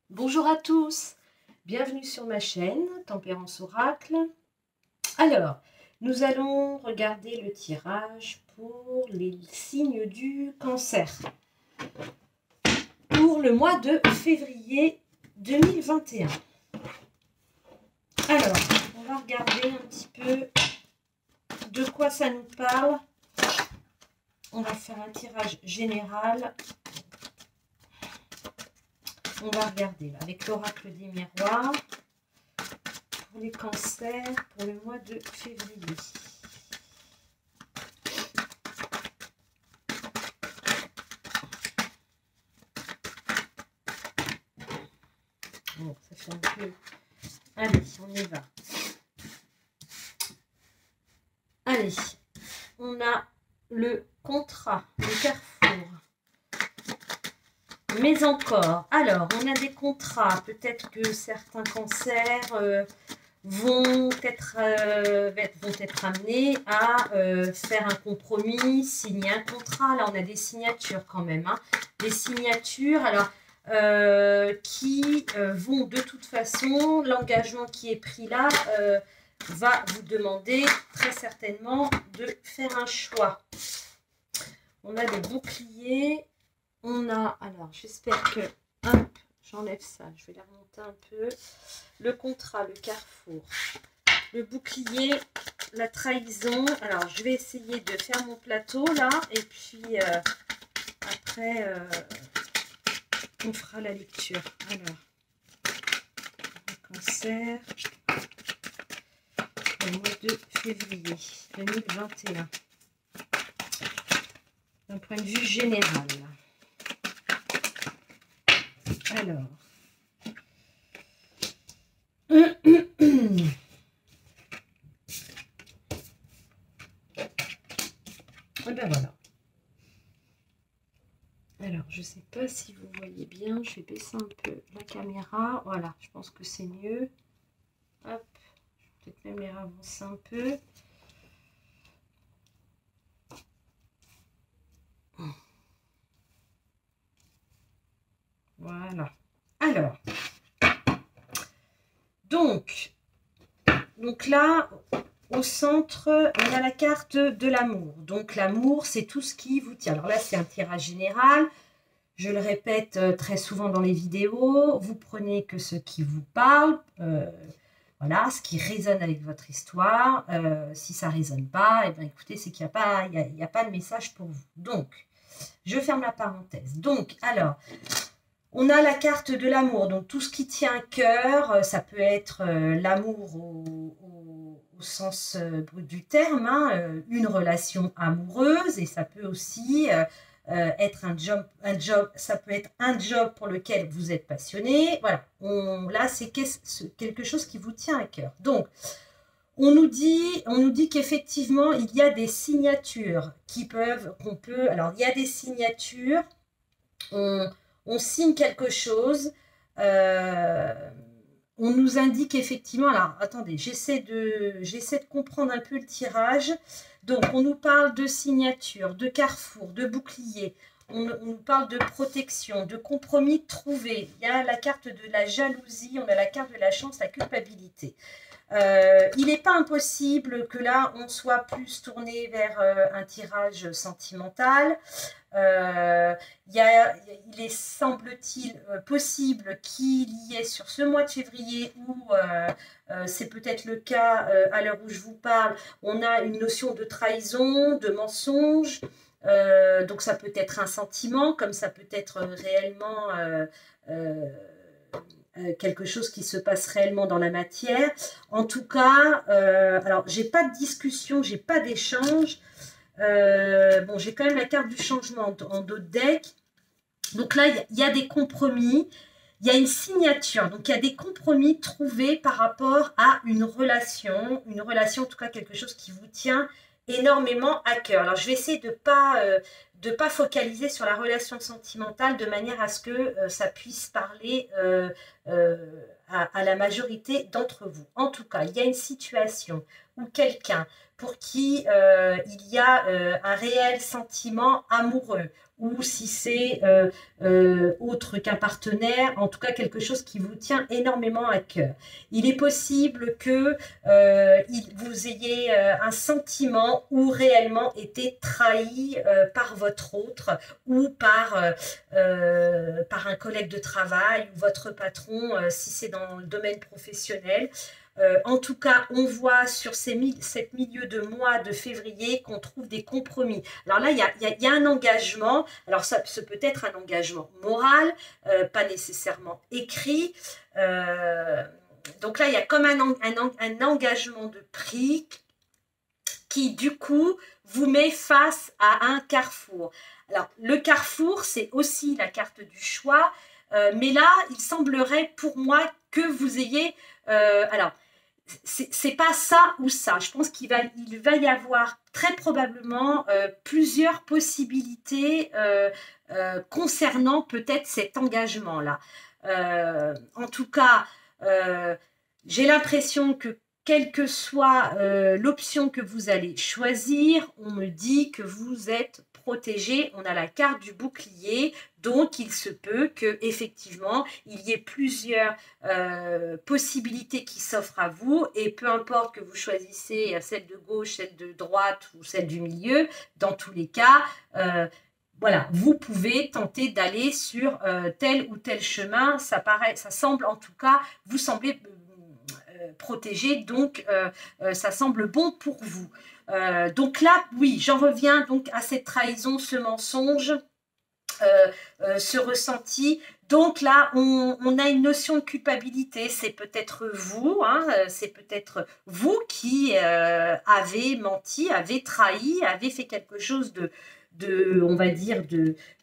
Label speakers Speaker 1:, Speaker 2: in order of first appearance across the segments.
Speaker 1: Bonjour à tous, bienvenue sur ma chaîne Tempérance Oracle. Alors, nous allons regarder le tirage pour les signes du cancer pour le mois de février 2021. Alors, on va regarder un petit peu de quoi ça nous parle. On va faire un tirage général. On va regarder là, avec l'oracle des miroirs pour les cancers pour le mois de février. Bon, ça fait un peu... Allez, on y va. Allez, on a le contrat, le carrefour. Mais encore, alors, on a des contrats. Peut-être que certains cancers vont être amenés à faire un compromis, signer un contrat. Là, on a des signatures quand même. Hein. Des signatures, alors, qui vont de toute façon, l'engagement qui est pris là va vous demander très certainement de faire un choix. On a des boucliers. On a, alors j'espère que, hop, j'enlève ça, je vais la remonter un peu. Le contrat, le carrefour, le bouclier, la trahison. Alors je vais essayer de faire mon plateau là, et puis après on fera la lecture. Alors, le cancer, le mois de février 2021, d'un point de vue général. Alors, et ben voilà. Alors, je ne sais pas si vous voyez bien, je vais baisser un peu la caméra. Voilà, je pense que c'est mieux. Hop, je vais peut-être même les avancer un peu. Voilà. Alors, donc là, au centre, on a la carte de l'amour. Donc, l'amour, c'est tout ce qui vous tient. Alors là, c'est un tirage général. Je le répète très souvent dans les vidéos. Vous prenez que ce qui vous parle. Voilà, ce qui résonne avec votre histoire. Si ça ne résonne pas, eh bien, écoutez, c'est qu'il n'y a pas de message pour vous. Donc, je ferme la parenthèse. Donc, alors... On a la carte de l'amour, donc tout ce qui tient à cœur, ça peut être l'amour au sens brut du terme, hein, une relation amoureuse, et ça peut aussi être un job, ça peut être un job pour lequel vous êtes passionné. Voilà, là c'est quelque chose qui vous tient à cœur. Donc, on nous dit qu'effectivement il y a des signatures alors il y a des signatures, on signe quelque chose, on nous indique effectivement, alors attendez, j'essaie de comprendre un peu le tirage. Donc on nous parle de signature, de carrefour, de bouclier, on nous parle de protection, de compromis trouvé. Il y a la carte de la jalousie, on a la carte de la chance, la culpabilité. Il n'est pas impossible que là on soit plus tourné vers un tirage sentimental. Il est semble-t-il possible qu'il y ait sur ce mois de février où c'est peut-être le cas à l'heure où je vous parle, on a une notion de trahison, de mensonge, donc ça peut être un sentiment comme ça peut être réellement quelque chose qui se passe réellement dans la matière. En tout cas, alors j'ai pas de discussion, j'ai pas d'échange. Bon, j'ai quand même la carte du changement en dos de deck. Donc là, il y a des compromis, il y a une signature. Donc, il y a des compromis trouvés par rapport à une relation, en tout cas quelque chose qui vous tient énormément à cœur. Alors, je vais essayer de de ne pas focaliser sur la relation sentimentale de manière à ce que ça puisse parler à la majorité d'entre vous. En tout cas, il y a une situation où quelqu'un pour qui il y a un réel sentiment amoureux, ou si c'est autre qu'un partenaire, en tout cas quelque chose qui vous tient énormément à cœur. Il est possible que vous ayez un sentiment ou réellement été trahi par votre autre ou par un collègue de travail ou votre patron si c'est dans le domaine professionnel. En tout cas, on voit sur cette milieu de mois de février qu'on trouve des compromis. Alors là, il y a un engagement. Alors ça peut être un engagement moral, pas nécessairement écrit. Donc là, il y a comme un engagement de prix qui, du coup, vous met face à un carrefour. Alors, le carrefour, c'est aussi la carte du choix. Mais là, il semblerait pour moi que vous ayez... alors, c'est pas ça ou ça. Je pense qu'il va y avoir très probablement plusieurs possibilités concernant peut-être cet engagement-là. En tout cas, j'ai l'impression que quelle que soit l'option que vous allez choisir, on me dit que vous êtes protégé. On a la carte du bouclier, donc il se peut que effectivement il y ait plusieurs possibilités qui s'offrent à vous, et peu importe que vous choisissez celle de gauche, celle de droite ou celle du milieu, dans tous les cas, voilà, vous pouvez tenter d'aller sur tel ou tel chemin. Ça semble en tout cas, vous semblez protégé, donc ça semble bon pour vous. Donc là, oui, j'en reviens donc à cette trahison, ce mensonge, ce ressenti. Donc là, on a une notion de culpabilité. C'est peut-être vous, hein, c'est peut-être vous qui avez menti, avez trahi, avez fait quelque chose on va dire,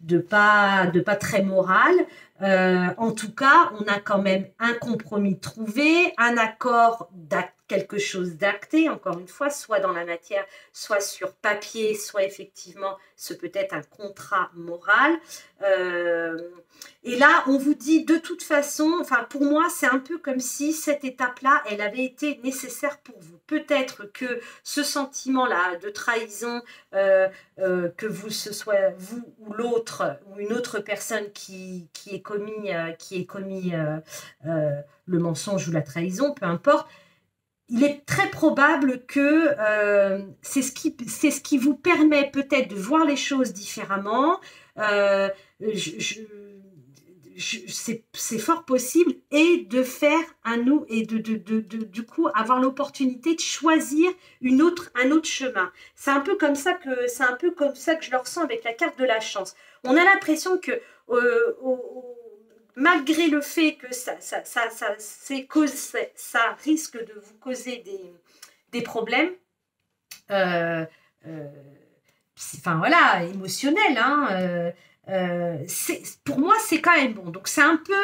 Speaker 1: de pas très moral. En tout cas, on a quand même un compromis trouvé, un accord, quelque chose d'acté, encore une fois, soit dans la matière, soit sur papier, soit effectivement, ce peut être un contrat moral. Et là, on vous dit de toute façon, enfin pour moi, c'est un peu comme si cette étape-là, elle avait été nécessaire pour vous. Peut-être que ce sentiment-là de trahison, que ce soit vous ou l'autre, ou une autre personne qui ait commis le mensonge ou la trahison, peu importe, il est très probable que c'est ce qui vous permet peut-être de voir les choses différemment. C'est fort possible, et de faire et du coup avoir l'opportunité de choisir un autre chemin. C'est un peu comme ça que je le ressens avec la carte de la chance. On a l'impression que malgré le fait que ça risque de vous causer des problèmes, enfin voilà, émotionnels, hein, pour moi, c'est quand même bon. Donc, c'est un peu...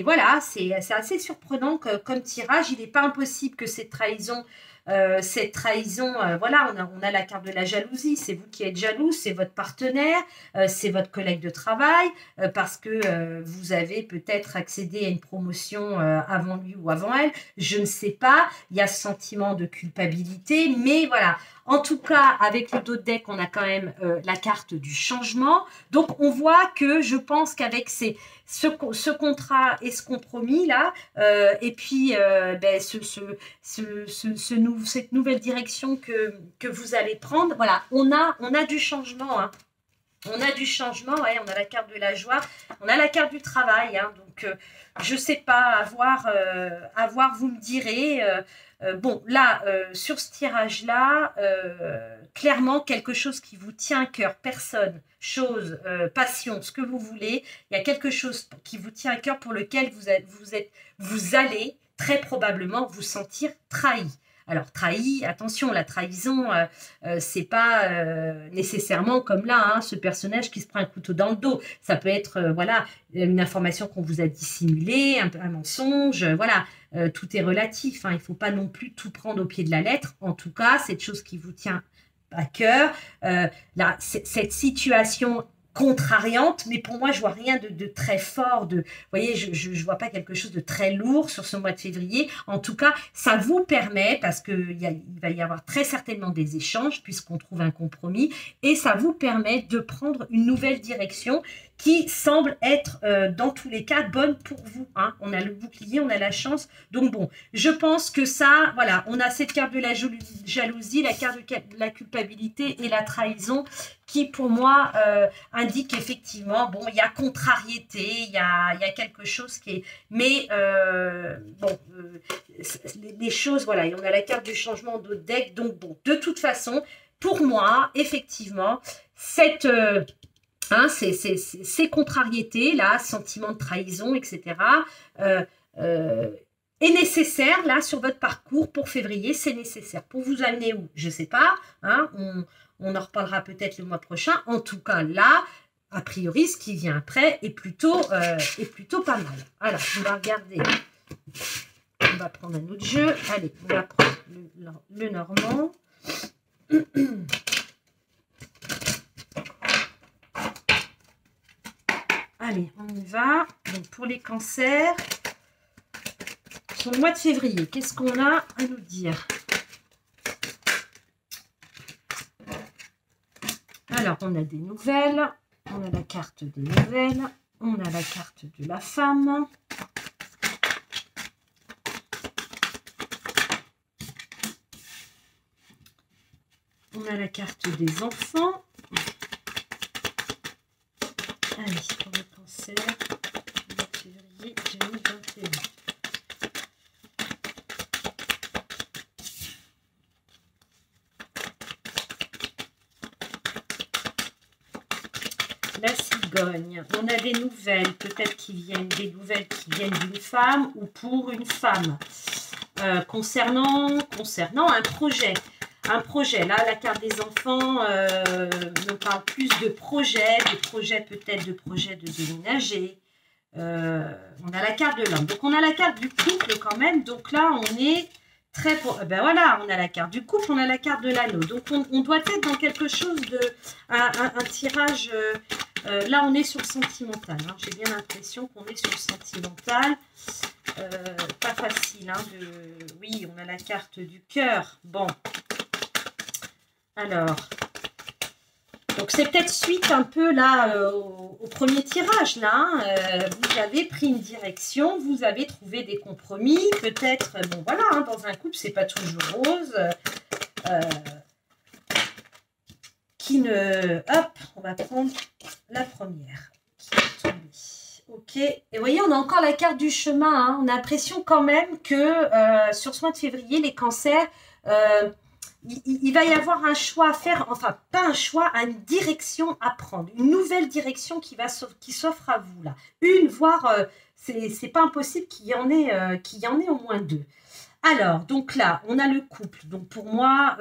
Speaker 1: voilà, c'est assez surprenant comme tirage. Il n'est pas impossible que cette trahison, voilà, on a la carte de la jalousie. C'est vous qui êtes jaloux, c'est votre partenaire, c'est votre collègue de travail, parce que vous avez peut-être accédé à une promotion avant lui ou avant elle. Je ne sais pas. Il y a ce sentiment de culpabilité, mais voilà. En tout cas, avec le dos de deck, on a quand même la carte du changement. Donc, on voit que je pense qu'avec ce contrat et ce compromis-là, et puis cette nouvelle direction que vous allez prendre, voilà, on a du changement, hein. On a du changement, ouais, on a la carte de la joie, on a la carte du travail, hein, donc je ne sais pas, à voir, vous me direz. Bon, là, sur ce tirage-là, clairement, quelque chose qui vous tient à cœur, personne, chose, passion, ce que vous voulez, il y a quelque chose qui vous tient à cœur pour lequel vous allez très probablement vous sentir trahi. Alors, trahi, attention, la trahison, c'est pas nécessairement comme là, hein, ce personnage qui se prend un couteau dans le dos. Ça peut être, voilà, une information qu'on vous a dissimulée, un mensonge, voilà. Tout est relatif, hein, il ne faut pas non plus tout prendre au pied de la lettre. En tout cas, cette chose qui vous tient à cœur. Là, cette situation contrariante, mais pour moi, je vois rien de très fort. Vous voyez, je vois pas quelque chose de très lourd sur ce mois de février. En tout cas, ça vous permet, parce qu'il va y avoir très certainement des échanges, puisqu'on trouve un compromis, et ça vous permet de prendre une nouvelle direction qui semble être, dans tous les cas, bonne pour vous. Hein. On a le bouclier, on a la chance. Donc bon, je pense que ça, voilà, on a cette carte de la jalousie, la carte de la culpabilité et la trahison, qui pour moi indique effectivement, bon, il y a contrariété, il y a quelque chose qui est... Mais bon, les choses, voilà, et on a la carte du changement de deck, donc bon, de toute façon, pour moi, effectivement, cette... Hein, ces contrariétés, là, sentiment de trahison, etc., est nécessaire, là, sur votre parcours pour février, c'est nécessaire. Pour vous amener où? Je ne sais pas, hein, on en reparlera peut-être le mois prochain. En tout cas, là, a priori, ce qui vient après est plutôt pas mal. Alors, on va regarder. On va prendre un autre jeu. Allez, on va prendre le normand. Allez, on y va. Donc, pour les cancers, sur le mois de février, qu'est-ce qu'on a à nous dire? Alors, on a des nouvelles. On a la carte des nouvelles. On a la carte de la femme. On a la carte des enfants. Allez, pour le cancer, le mois de février 2021. La cigogne, on a des nouvelles, peut-être des nouvelles qui viennent d'une femme ou pour une femme. Concernant un projet. Un projet, là, la carte des enfants nous parle plus de projets, peut-être de projets de déménager. On a la carte de l'homme. Donc, on a la carte du couple quand même. Donc là, on est très... Ben voilà, on a la carte du couple, on a la carte de l'anneau. Donc, on doit être dans quelque chose de... Un tirage... là, on est sur le sentimental. Hein. J'ai bien l'impression qu'on est sur le sentimental. Pas facile. Hein, Oui, on a la carte du cœur. Bon. Alors, donc c'est peut-être suite un peu là au premier tirage là. Hein, vous avez pris une direction, vous avez trouvé des compromis. Peut-être, bon voilà, hein, dans un couple, c'est pas toujours rose. Hop, on va prendre la première qui est tombée. Ok, et vous voyez, on a encore la carte du chemin. Hein. On a l'impression quand même que sur ce mois de février, les cancers... il va y avoir un choix à faire, enfin pas un choix, une direction à prendre, une nouvelle direction qui s'offre à vous là. Voire c'est pas impossible qu'il y en ait au moins deux. Alors, donc là, on a le couple. Donc pour moi,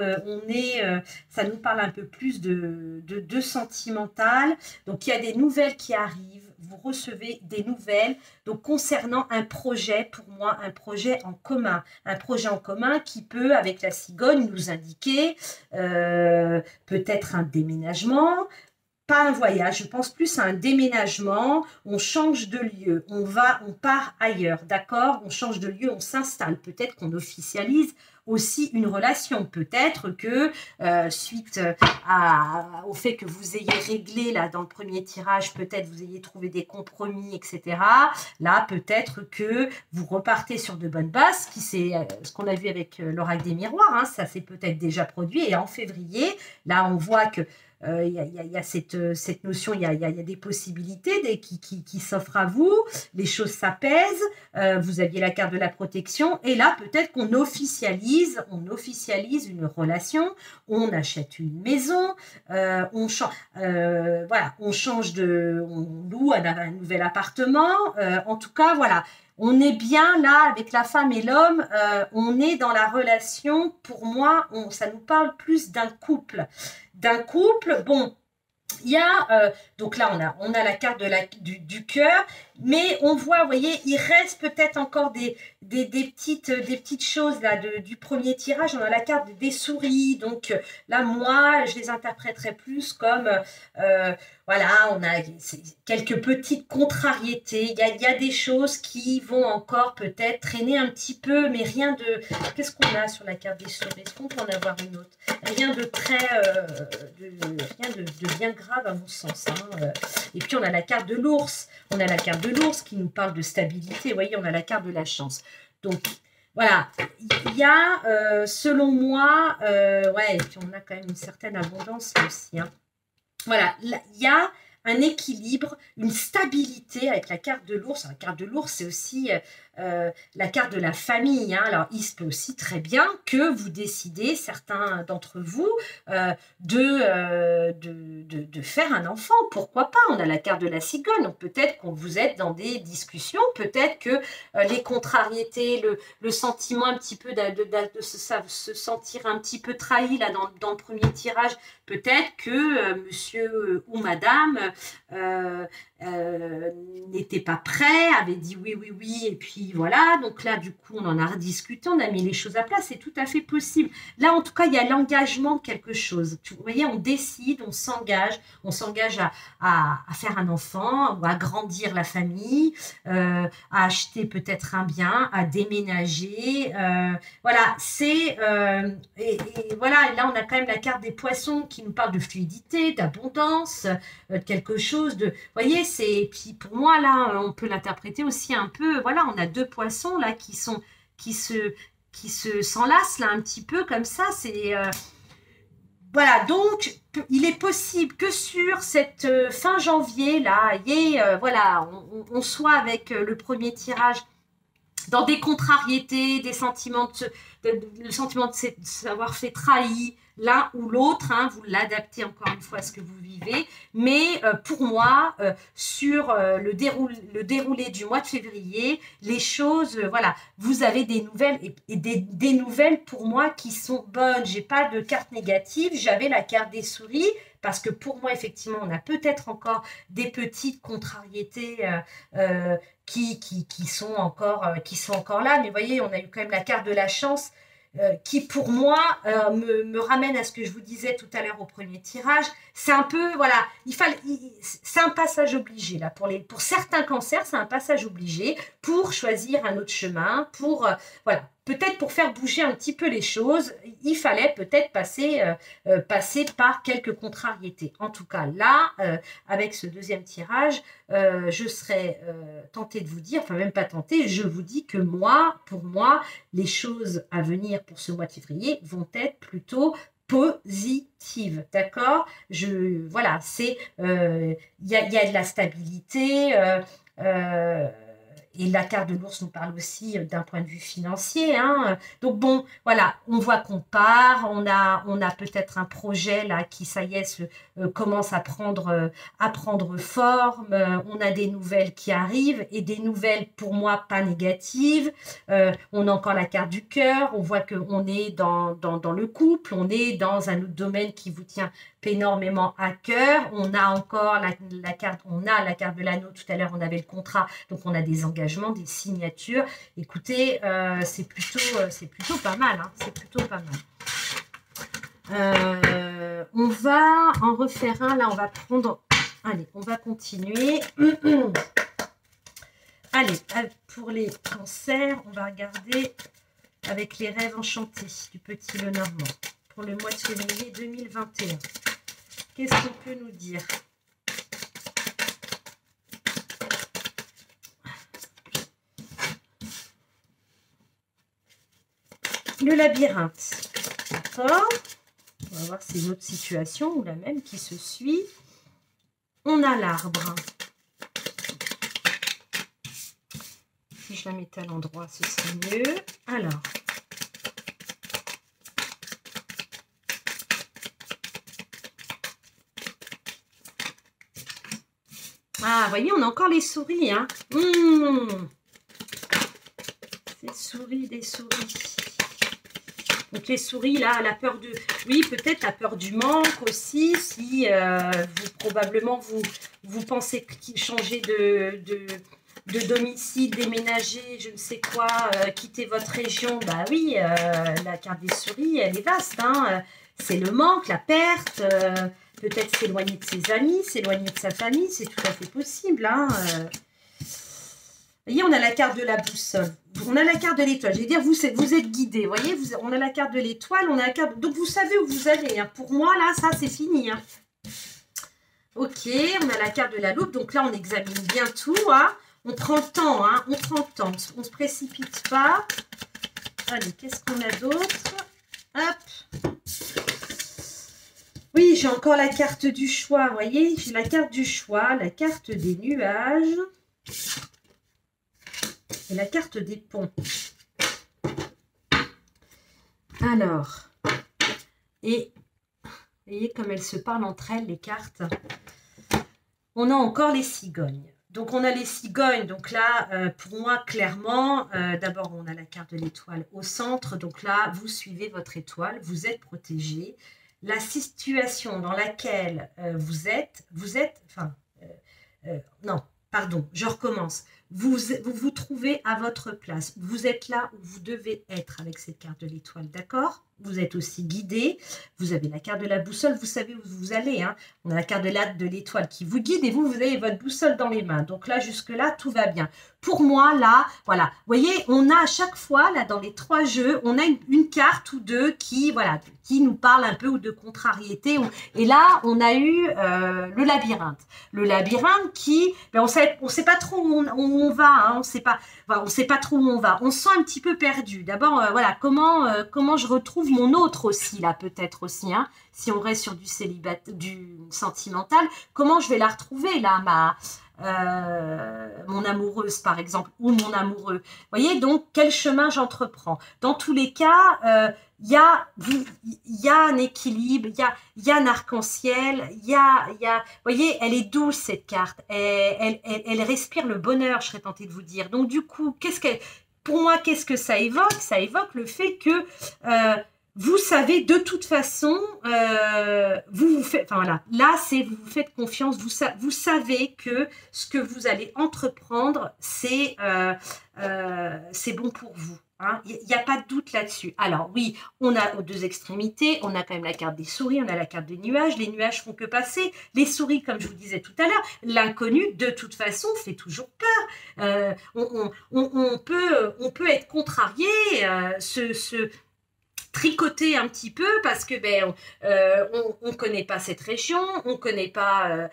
Speaker 1: ça nous parle un peu plus de sentimental. Donc il y a des nouvelles qui arrivent. Vous recevez des nouvelles. Donc concernant un projet, pour moi, un projet en commun. Un projet en commun qui peut, avec la cigogne, nous indiquer peut-être un déménagement. Pas un voyage, je pense plus à un déménagement, on change de lieu, on part ailleurs, d'accord? On change de lieu, on s'installe, peut-être qu'on officialise aussi une relation, peut-être que suite au fait que vous ayez réglé là dans le premier tirage, peut-être vous ayez trouvé des compromis, etc. Là, peut-être que vous repartez sur de bonnes bases, ce qu'on a vu avec l'oracle des miroirs, hein, ça s'est peut-être déjà produit, et en février, là on voit que il y a cette notion, il y a des possibilités qui s'offrent à vous, les choses s'apaisent, vous aviez la carte de la protection, et là peut-être qu'on officialise une relation, on achète une maison, on loue un nouvel appartement, en tout cas voilà. On est bien là avec la femme et l'homme, on est dans la relation, pour moi, ça nous parle plus d'un couple. Bon, Il y a, donc là, on a la carte du cœur, mais on voit, vous voyez, il reste peut-être encore des petites choses là du premier tirage. On a la carte des souris, donc là, moi, je les interpréterais plus comme, voilà, on a quelques petites contrariétés. Il y a des choses qui vont encore peut-être traîner un petit peu, mais rien de... Qu'est-ce qu'on a sur la carte des souris? Est-ce qu'on peut en avoir une autre? Rien de très... rien de bien grave à mon sens. Hein. Et puis on a la carte de l'ours. On a la carte de l'ours qui nous parle de stabilité. Vous voyez, on a la carte de la chance. Donc voilà, il y a, selon moi, ouais, et puis on a quand même une certaine abondance aussi. Hein. Voilà, il y a un équilibre, une stabilité avec la carte de l'ours. La carte de l'ours, c'est aussi la carte de la famille. Hein. Alors, il se peut aussi très bien que vous décidez, certains d'entre vous, de faire un enfant. Pourquoi pas? On a la carte de la cigogne. Donc, peut-être qu'on vous êtes dans des discussions. Peut-être que les contrariétés, le sentiment un petit peu de se sentir un petit peu trahi là, dans le premier tirage, peut-être que monsieur ou madame n'était pas prêt, avait dit oui, oui, oui, et puis voilà. Donc là, du coup, on en a rediscuté, on a mis les choses à plat, c'est tout à fait possible. Là, en tout cas, il y a l'engagement de quelque chose. Vous voyez, on décide, on s'engage à faire un enfant, ou à grandir la famille, à acheter peut-être un bien, à déménager. Voilà, c'est... et voilà, là, on a quand même la carte des poissons qui nous parle de fluidité, d'abondance, de quelque chose de... Vous voyez, c'est... Puis pour moi, là, on peut l'interpréter aussi un peu... Voilà, on a deux poissons, là, qui se s'enlacent, là, un petit peu, comme ça. C'est... Voilà, donc, il est possible que sur cette fin janvier, là, voilà, on soit avec le premier tirage dans des contrariétés, des sentiments le sentiment de s'avoir fait trahi l'un ou l'autre, hein, vous l'adaptez encore une fois à ce que vous vivez, mais pour moi, sur le déroulé du mois de février, les choses, voilà, vous avez des nouvelles, et des nouvelles pour moi qui sont bonnes. J'ai pas de carte négative, j'avais la carte des souris, parce que pour moi, effectivement, on a peut-être encore des petites contrariétés qui sont encore là. Mais vous voyez, on a eu quand même la carte de la chance qui, pour moi, me ramène à ce que je vous disais tout à l'heure au premier tirage. C'est un peu, voilà, c'est un passage obligé, là. Pour certains cancers, c'est un passage obligé pour choisir un autre chemin, voilà. Peut-être pour faire bouger un petit peu les choses, il fallait peut-être passer par quelques contrariétés. En tout cas, là, avec ce deuxième tirage, je serais tentée de vous dire, enfin même pas tentée, je vous dis que pour moi, les choses à venir pour ce mois de février vont être plutôt positives, d'accord? Voilà, c'est, il y a de la stabilité, et la carte de l'ours nous parle aussi d'un point de vue financier. Hein. Donc bon, voilà, on voit qu'on part, on a peut-être un projet là qui, ça y est, commence à prendre forme. On a des nouvelles qui arrivent et des nouvelles pour moi pas négatives. On a encore la carte du cœur, on voit qu'on est dans le couple, on est dans un autre domaine qui vous tient énormément à cœur. On a encore la carte de l'anneau. Tout à l'heure, on avait le contrat, donc on a des engagements, des signatures. Écoutez, c'est plutôt pas mal. Hein, c'est plutôt pas mal. On va en refaire un. Là, on va prendre... Allez, on va continuer. Allez, pour les cancers, on va regarder avec les rêves enchantés du petit Lenormand pour le mois de février 2021. Qu'est-ce qu'on peut nous dire? Le labyrinthe. D'accord. On va voir si c'est une autre situation ou la même qui se suit. On a l'arbre. Si je la mettais à l'endroit, ce serait mieux. Alors. Ah, vous voyez, on a encore les souris, hein. Des souris. Donc les souris, là, la peur de... Oui, peut-être la peur du manque aussi, si probablement vous pensez changer de domicile, déménager, je ne sais quoi, quitter votre région. Bah oui, la carte des souris, elle est vaste. Hein, c'est le manque, la perte, peut-être s'éloigner de ses amis, s'éloigner de sa famille, c'est tout à fait possible. Hein, Vous voyez, on a la carte de la boussole, on a la carte de l'étoile. Je vais dire, vous êtes guidé. Vous voyez, on a la carte de l'étoile, on a la carte... Donc, vous savez où vous allez. Hein. Pour moi, là, ça, c'est fini. Hein. Ok, on a la carte de la loupe. Donc là, on examine bien tout. Hein. On prend le temps. Hein. On prend le temps. On ne se précipite pas. Allez, qu'est-ce qu'on a d'autre? Hop. Oui, j'ai encore la carte du choix. Vous voyez, j'ai la carte du choix, la carte des nuages. Et la carte des ponts. Alors, et vous voyez comme elles se parlent entre elles, les cartes. On a encore les cigognes. Donc, on a les cigognes. Donc là, pour moi, clairement, d'abord, on a la carte de l'étoile au centre. Donc là, vous suivez votre étoile, vous êtes protégé. La situation dans laquelle non, pardon, je recommence. Vous trouvez à votre place. Vous êtes là où vous devez être avec cette carte de l'étoile, d'accord? Vous êtes aussi guidé. Vous avez la carte de la boussole. Vous savez où vous allez. Hein. On a la carte de l'étoile qui vous guide et vous avez votre boussole dans les mains. Donc là, jusque-là, tout va bien. Pour moi, là, voilà. Vous voyez, on a à chaque fois, là, dans les 3 jeux, on a une carte ou deux qui, voilà, qui nous parle un peu ou de contrariété. Et là, on a eu le labyrinthe. Le labyrinthe qui, ben, on sait pas trop où on va. Hein, on sait pas trop où on va. On se sent un petit peu perdu. D'abord, voilà, comment je retrouve mon autre aussi, là, peut-être aussi, hein, si on reste sur du sentimental, comment je vais la retrouver, là, mon amoureuse, par exemple, ou mon amoureux. Vous voyez, donc, quel chemin j'entreprends? Dans tous les cas, il y a un équilibre, il y a un arc-en-ciel, vous voyez, elle est douce, cette carte. Elle respire le bonheur, je serais tentée de vous dire. Donc, du coup, pour moi, qu'est-ce que ça évoque? Ça évoque le fait que vous savez, de toute façon, vous faites, enfin voilà, là, vous vous faites confiance, vous savez que ce que vous allez entreprendre, c'est bon pour vous. Hein. Il n'y a pas de doute là-dessus. Alors oui, on a aux deux extrémités, on a quand même la carte des souris, on a la carte des nuages. Les nuages font que passer. Les souris, comme je vous disais tout à l'heure, l'inconnu, de toute façon, fait toujours peur. On peut être contrarié, tricoter un petit peu parce que on connaît pas cette région, on connaît pas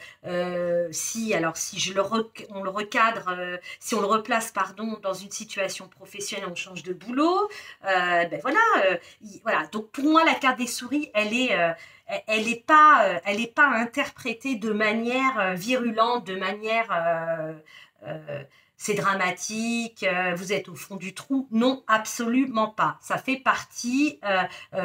Speaker 1: si on le recadre, si on le replace pardon dans une situation professionnelle, on change de boulot, voilà. Donc pour moi la carte des souris elle est pas interprétée de manière virulente, de manière c'est dramatique, vous êtes au fond du trou. Non, absolument pas. Ça fait partie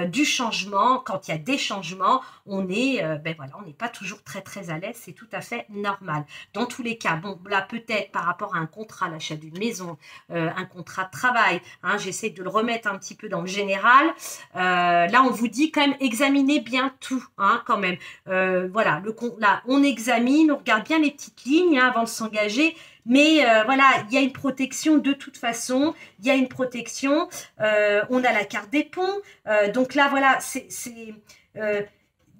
Speaker 1: du changement. Quand il y a des changements, on est, on n'est pas toujours très très à l'aise. C'est tout à fait normal. Dans tous les cas, bon, là peut-être par rapport à un contrat, l'achat d'une maison, un contrat de travail, hein, j'essaie de le remettre un petit peu dans le général. Là, on vous dit quand même examinez bien tout, hein, quand même. Voilà, là, on examine, on regarde bien les petites lignes hein, avant de s'engager. Mais voilà, il y a une protection de toute façon, il y a une protection, on a la carte des ponts, donc là voilà,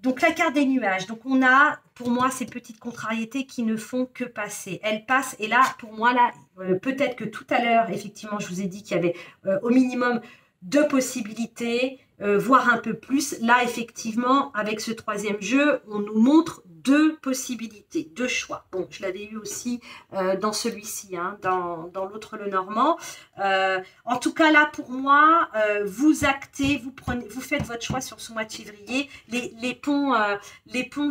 Speaker 1: donc la carte des nuages, donc on a pour moi ces petites contrariétés qui ne font que passer, elles passent et là pour moi là, peut-être que tout à l'heure effectivement je vous ai dit qu'il y avait au minimum 2 possibilités, voire un peu plus, là effectivement avec ce 3e jeu, on nous montre 2 possibilités, 2 choix. Bon, je l'avais eu aussi dans celui-ci, hein, dans l'autre le Normand. En tout cas, là, pour moi, vous actez, vous faites votre choix sur ce mois de février. Les ponts,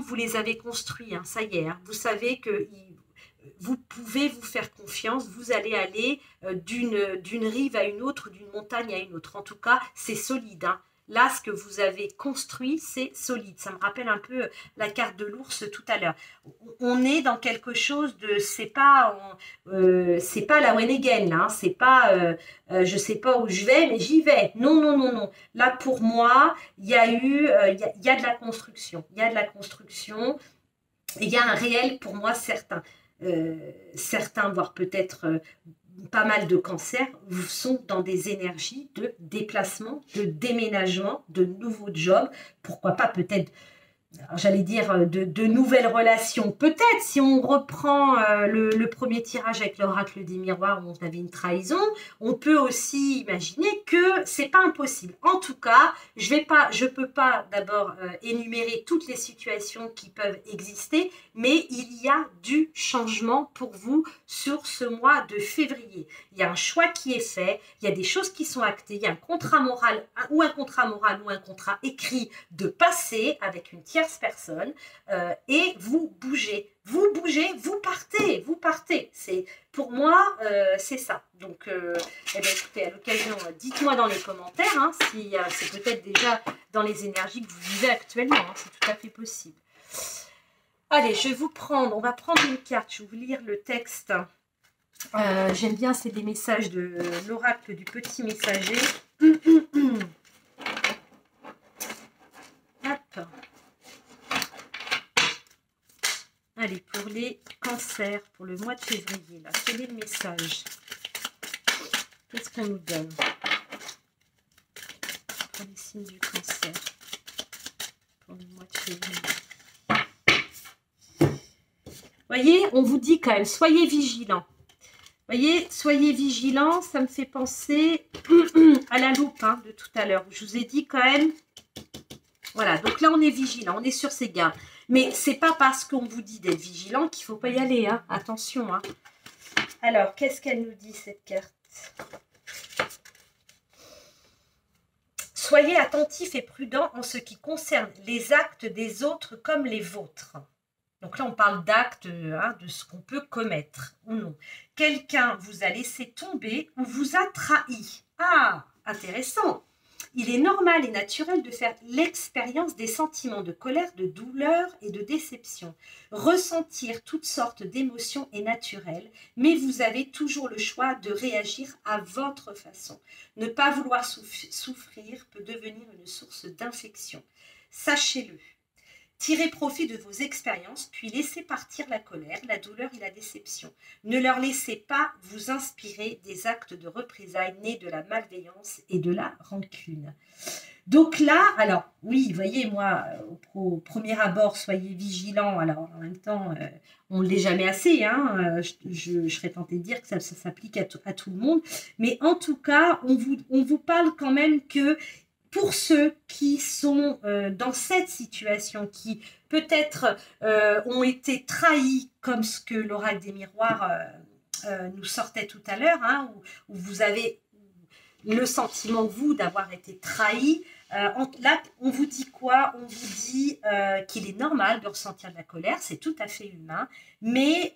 Speaker 1: vous les avez construits, hein, ça y est. Hein, vous savez que vous pouvez vous faire confiance, vous allez aller d'une rive à une autre, d'une montagne à une autre. En tout cas, c'est solide, hein. Là, ce que vous avez construit, c'est solide. Ça me rappelle un peu la carte de l'ours tout à l'heure. On est dans quelque chose de, c'est pas la when again, là. Hein, c'est pas, je sais pas où je vais, mais j'y vais. Non, non, non, non. Là, pour moi, il y a eu, il y a de la construction. Il y a de la construction. Il y a un réel, pour moi, certains, voire peut-être pas mal de cancers, sont dans des énergies de déplacement, de déménagement, de nouveaux jobs, pourquoi pas peut-être, j'allais dire, de nouvelles relations. Peut-être, si on reprend le premier tirage avec l'oracle des miroirs où on avait une trahison, on peut aussi imaginer que c'est pas impossible. En tout cas, je peux pas d'abord énumérer toutes les situations qui peuvent exister, mais il y a du changement pour vous sur ce mois de février. Il y a un choix qui est fait, il y a des choses qui sont actées, il y a un contrat moral ou un contrat écrit de passer avec une tierce personne et vous bougez, vous partez. C'est pour moi, c'est ça. Donc, eh bien, écoutez, à l'occasion, dites-moi dans les commentaires hein, si c'est peut-être déjà dans les énergies que vous vivez actuellement. Hein, c'est tout à fait possible. Allez, on va prendre une carte. Je vais vous lire le texte. J'aime bien, c'est des messages de l'oracle du petit messager. Hop. Allez, pour les cancers, pour le mois de février, là, quel est le message? Qu'est-ce qu'on nous donne pour les signes du cancer pour le mois de février? Voyez, on vous dit quand même, soyez vigilants. Voyez, soyez vigilants, ça me fait penser à la loupe hein, de tout à l'heure. Je vous ai dit quand même, voilà, donc là on est vigilant, on est sur ses gardes. Mais c'est pas parce qu'on vous dit d'être vigilant qu'il ne faut pas y aller, hein. Attention. Hein. Alors, qu'est-ce qu'elle nous dit cette carte? Soyez attentifs et prudents en ce qui concerne les actes des autres comme les vôtres. Donc là, on parle d'actes, hein, de ce qu'on peut commettre ou non. Quelqu'un vous a laissé tomber ou vous a trahi. Ah, intéressant. Il est normal et naturel de faire l'expérience des sentiments de colère, de douleur et de déception. Ressentir toutes sortes d'émotions est naturel, mais vous avez toujours le choix de réagir à votre façon. Ne pas vouloir souffrir peut devenir une source d'infection. Sachez-le. Tirez profit de vos expériences, puis laissez partir la colère, la douleur et la déception. Ne leur laissez pas vous inspirer des actes de représailles nés de la malveillance et de la rancune. Donc là, alors oui, vous voyez, moi, au premier abord, soyez vigilants. Alors en même temps, on ne l'est jamais assez. Hein, je serais tentée de dire que ça s'applique à tout le monde. Mais en tout cas, on vous parle quand même que pour ceux qui sont dans cette situation, qui peut-être ont été trahis, comme ce que l'oracle des miroirs nous sortait tout à l'heure, hein, où vous avez le sentiment, vous, d'avoir été trahi. Là, on vous dit quoi? On vous dit qu'il est normal de ressentir de la colère, c'est tout à fait humain, mais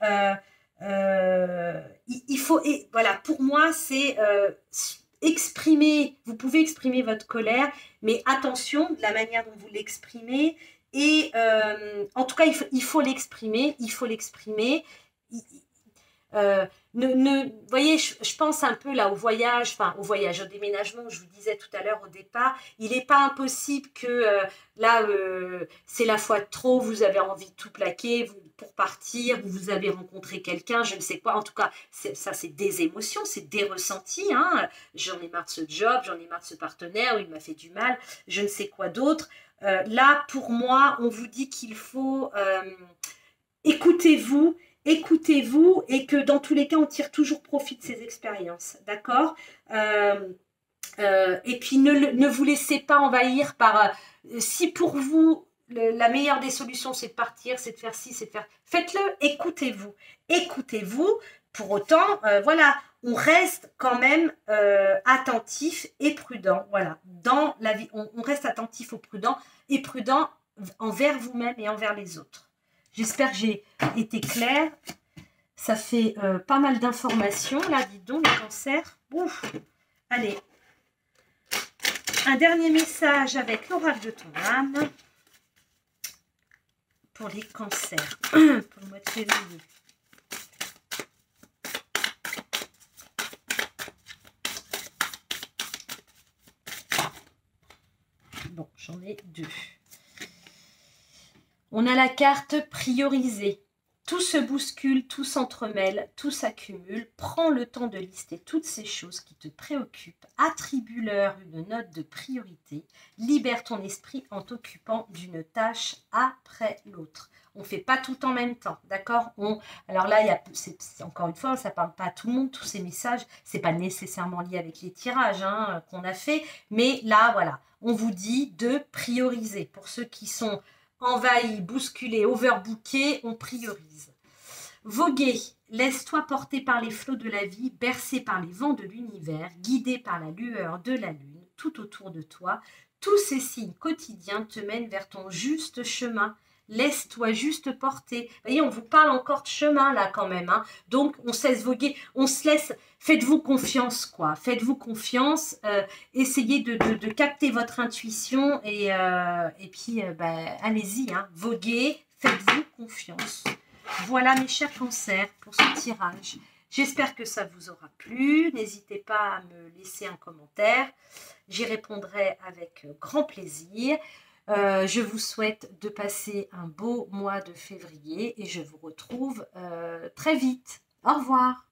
Speaker 1: il faut, et voilà, pour moi, c'est... vous pouvez exprimer votre colère, mais attention de la manière dont vous l'exprimez. Et en tout cas, il faut l'exprimer. Vous voyez, je pense un peu là au voyage, au déménagement, je vous disais tout à l'heure au départ, il n'est pas impossible que c'est la fois de trop, vous avez envie de tout plaquer pour partir, vous avez rencontré quelqu'un, je ne sais quoi, en tout cas, ça c'est des émotions, c'est des ressentis, hein. J'en ai marre de ce job, j'en ai marre de ce partenaire, il m'a fait du mal, je ne sais quoi d'autre. Là, pour moi, on vous dit qu'il faut écoutez-vous et que dans tous les cas, on tire toujours profit de ces expériences, d'accord? Et puis, ne vous laissez pas envahir par... si pour vous, la meilleure des solutions, c'est de partir, c'est de faire ci, c'est de faire... Faites-le, écoutez-vous. Pour autant, voilà, on reste quand même attentif et prudent. Voilà, dans la vie, on reste attentif au prudent et prudent envers vous-même et envers les autres. J'espère que j'ai été claire. Ça fait pas mal d'informations, là, dites donc, les cancers. Ouf. Allez. un dernier message avec l'oracle de ton âme pour les cancers, pour le mois de février. Bon, j'en ai 2. On a la carte priorisée. Tout se bouscule, tout s'entremêle, tout s'accumule. Prends le temps de lister toutes ces choses qui te préoccupent. Attribue-leur une note de priorité. Libère ton esprit en t'occupant d'une tâche après l'autre. On ne fait pas tout en même temps, d'accord? Alors là, encore une fois, ça ne parle pas à tout le monde, tous ces messages. Ce n'est pas nécessairement lié avec les tirages qu'on a fait. Mais là, voilà, on vous dit de prioriser. Pour ceux qui sont envahi, bousculé, overbooké, on priorise. Voguer, laisse-toi porter par les flots de la vie, bercé par les vents de l'univers, guidé par la lueur de la lune, tout autour de toi. Tous ces signes quotidiens te mènent vers ton juste chemin. Laisse-toi juste porter. Vous voyez, on vous parle encore de chemin là quand même. Donc, on cesse voguer, on se laisse. Faites-vous confiance, quoi. Faites-vous confiance. Essayez de capter votre intuition et puis, allez-y. Voguez, faites-vous confiance. Voilà, mes chers cancers, pour ce tirage. J'espère que ça vous aura plu. N'hésitez pas à me laisser un commentaire. J'y répondrai avec grand plaisir. Je vous souhaite de passer un beau mois de février et je vous retrouve très vite. Au revoir.